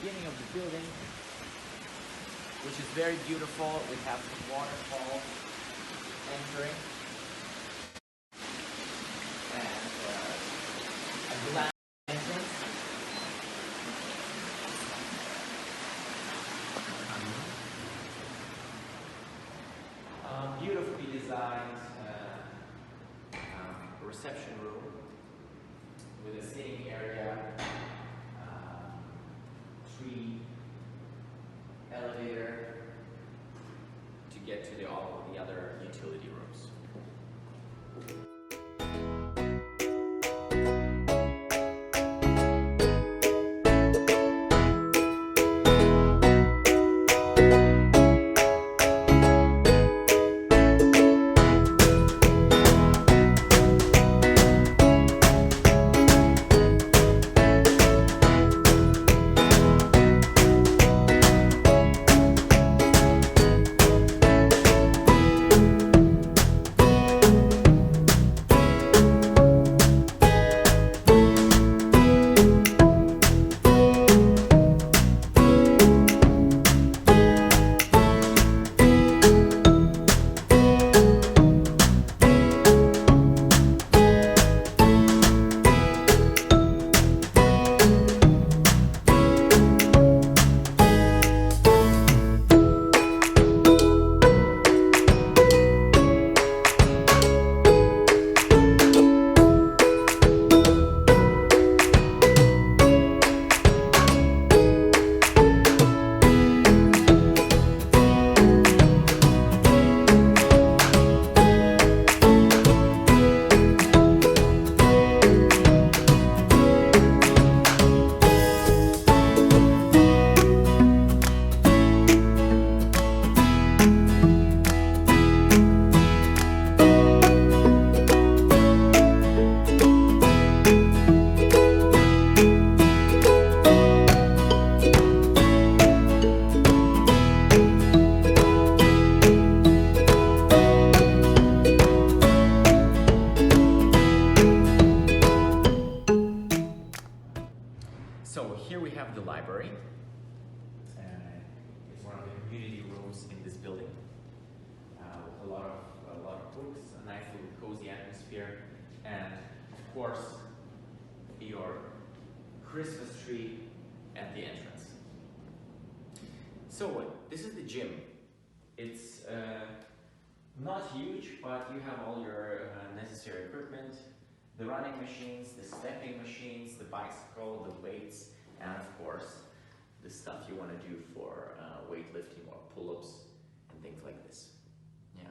beginning of the building, which is very beautiful. We have the waterfall entering and a glass entrance. Beautifully designed reception room with a sitting area, tree, elevator to get to all of the other utility rooms. So here we have the library. It's one of the community rooms in this building with a lot of books, a nice little cozy atmosphere, and of course your Christmas tree at the entrance. So this is the gym. It's not huge, but you have all your necessary equipment. The running machines, the stepping machines, the bicycle, the weights, and of course, the stuff you want to do for weightlifting or pull-ups and things like this. Yeah.